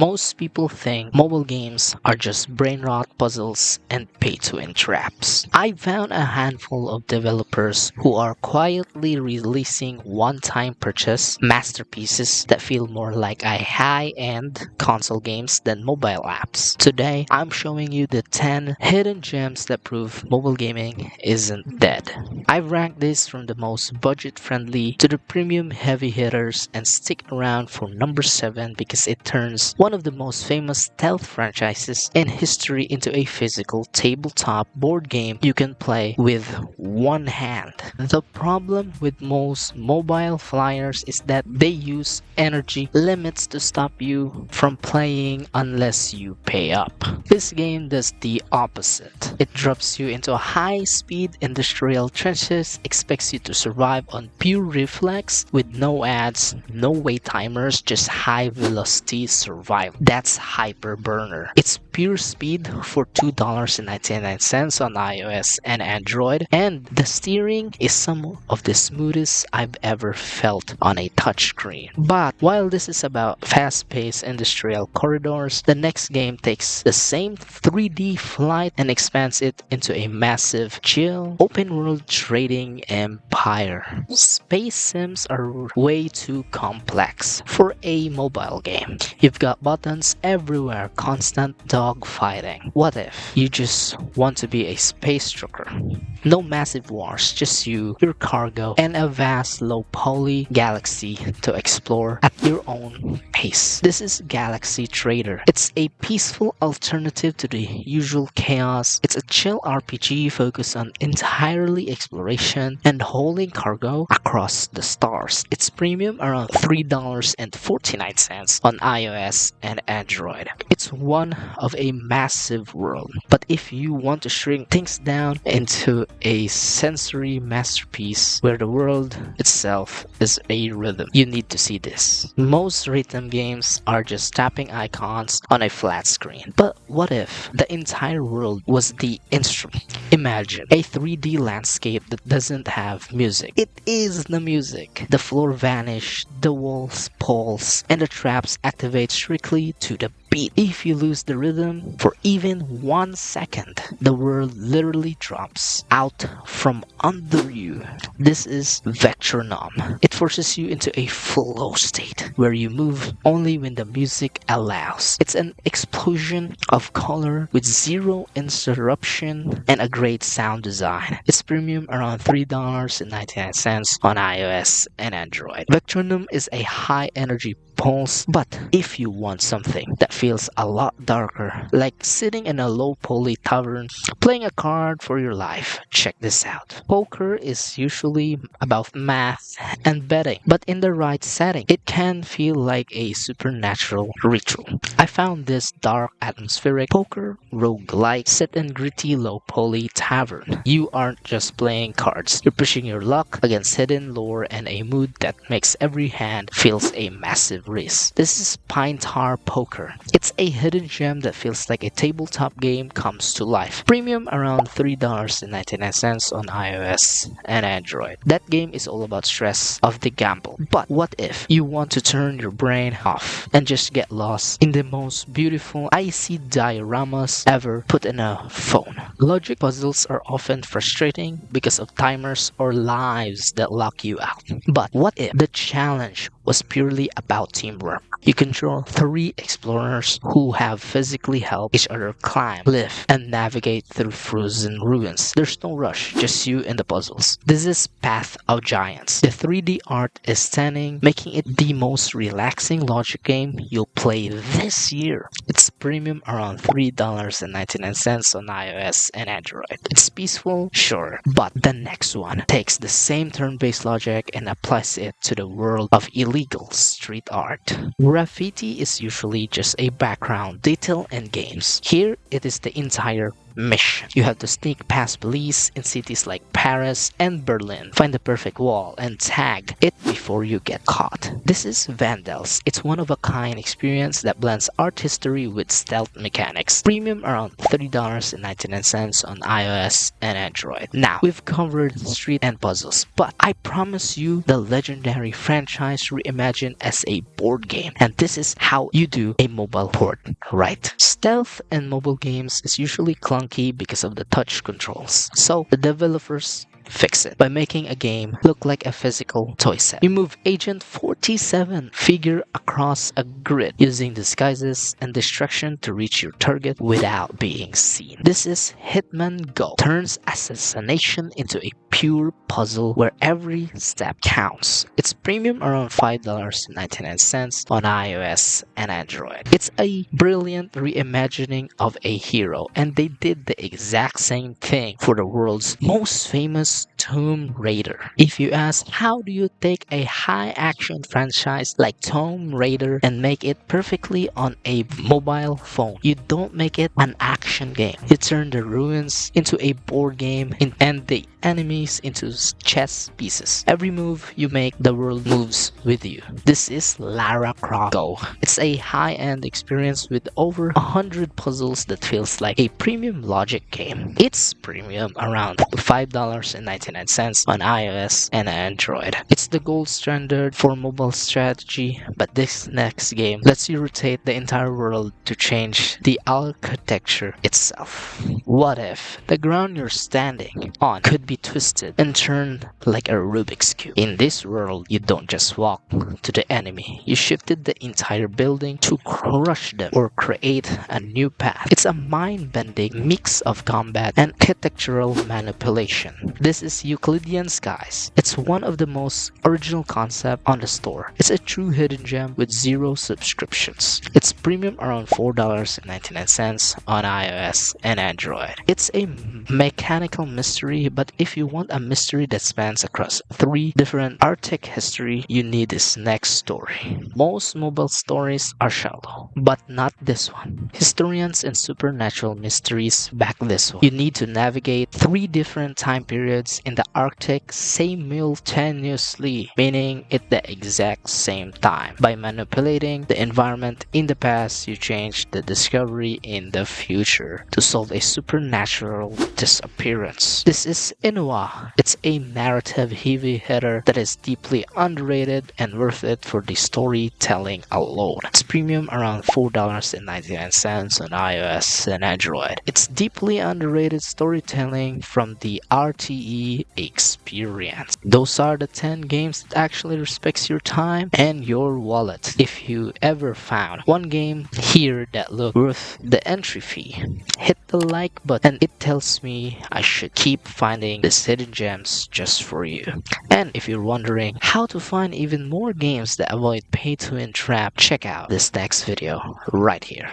Most people think mobile games are just brain rot puzzles and pay to win traps. I found a handful of developers who are quietly releasing one-time purchase masterpieces that feel more like a high-end console games than mobile apps. Today, I'm showing you the 10 hidden gems that prove mobile gaming isn't dead. I've ranked this from the most budget-friendly to the premium heavy hitters, and stick around for number 7 because it turns one of the most famous stealth franchises in history into a physical tabletop board game you can play with one hand. The problem with most mobile flyers is that they use energy limits to stop you from playing unless you pay up. This game does the opposite. It drops you into high-speed industrial trenches, expects you to survive on pure reflex with no ads, no wait timers, just high-velocity survival. That's Hyperburner. It's pure speed for $2.99 on iOS and Android, and the steering is some of the smoothest I've ever felt on a touchscreen. But while this is about fast-paced industrial corridors, the next game takes the same 3D flight and expands it into a massive, chill, open-world trading empire. Space sims are way too complex for a mobile game. You've got buttons everywhere, constant dogfighting. What if you just want to be a space trucker? No massive wars, just you, your cargo, and a vast low-poly galaxy to explore at your own pace. This is Galaxy Trader. It's a peaceful alternative to the usual chaos. It's a chill RPG focused on entirely exploration and hauling cargo across the stars. It's premium around $3.49 on iOS and Android. It's one of a massive world, but if you want to shrink things down into a sensory masterpiece where the world itself is a rhythm, you need to see this. Most rhythm games are just tapping icons on a flat screen. But what if the entire world was the instrument? Imagine a 3D landscape that doesn't have music. It is the music. The floor vanishes, the walls pulse, and the traps activate strictly to the beat. If you lose the rhythm for even 1 second, the world literally drops out from under you. This is Vectronome. It forces you into a flow state where you move only when the music allows. It's an explosion of color with zero interruption and a great sound design. It's premium around $3.99 on iOS and Android. Vectronome is a high energy pulse, but if you want something that feels a lot darker, like sitting in a low poly tavern playing a card for your life, check this out. Poker is usually about math and betting, but in the right setting, it can feel like a supernatural ritual. I found this dark atmospheric poker roguelike set in gritty low poly tavern. You aren't just playing cards, you're pushing your luck against hidden lore and a mood that makes every hand feels a massive risk. This is Pine Tar Poker. It's a hidden gem that feels like a tabletop game comes to life. Premium around $3.99 on iOS and Android. That game is all about stress of the gamble. But what if you want to turn your brain off and just get lost in the most beautiful icy dioramas ever put in a phone? Logic puzzles are often frustrating because of timers or lives that lock you out. But what if the challenge was purely about teamwork? You control 3 explorers who have physically helped each other climb, lift, and navigate through frozen ruins. There's no rush, just you and the puzzles. This is Path of Giants. The 3D art is stunning, making it the most relaxing logic game you'll play this year. It's premium around $3.99 on iOS and Android. It's peaceful, sure, but the next one takes the same turn-based logic and applies it to the world of illegal street art. Graffiti is usually just a background detail in games. Here, it is the entire mission. You have to sneak past police in cities like Paris and Berlin, find the perfect wall, and tag it before before you get caught. This is Vandals. It's one-of-a-kind experience that blends art history with stealth mechanics. Premium around $30.99 on iOS and Android. Now, we've covered street and puzzles, but I promise you the legendary franchise reimagined as a board game. And this is how you do a mobile port, right? Stealth in mobile games is usually clunky because of the touch controls. So the developers fix it by making a game look like a physical toy set. You move Agent 47 figure across a grid using disguises and distraction to reach your target without being seen. This is Hitman Go. Turns assassination into a pure puzzle where every step counts. It's premium around $5.99 on iOS and Android. It's a brilliant reimagining of a hero, and they did the exact same thing for the world's most famous Tomb Raider. If you ask, how do you take a high action franchise like Tomb Raider and make it perfectly on a mobile phone? You don't make it an action game. You turn the ruins into a board game and the enemies into chess pieces. Every move you make, the world moves with you. This is Lara Croft Go. It's a high-end experience with over 100 puzzles that feels like a premium logic game. It's premium around $5.99 on iOS and Android. It's the gold standard for mobile strategy, but this next game lets you rotate the entire world to change the architecture itself. What if the ground you're standing on could be twisted and turned like a Rubik's Cube? In this world, you don't just walk to the enemy. You shifted the entire building to crush them or create a new path. It's a mind-bending mix of combat and architectural manipulation. This is Euclidean Skies. It's one of the most original concepts on the store. It's a true hidden gem with zero subscriptions. It's premium around $4.99 on iOS and Android. It's a mechanical mystery, but if you want a mystery that spans across 3 different Arctic history, you need this next story. Most mobile stories are shallow, but not this one. Historians and supernatural mysteries back this one. You need to navigate 3 different time periods in the Arctic simultaneously, meaning at the exact same time. By manipulating the environment in the past, you change the discovery in the future to solve a supernatural disappearance. This is Inuwa. It's a narrative heavy hitter that is deeply underrated and worth it for the storytelling alone. It's premium around $4.99 on iOS and Android. It's deeply underrated storytelling from the RTE experience. Those are the 10 games that actually respects your time and your wallet. If you ever found one game here that looked worth the entry fee, hit the like button, and it tells me I should keep finding these hidden gems just for you. And if you're wondering how to find even more games that avoid pay-to-win trap, check out this next video right here.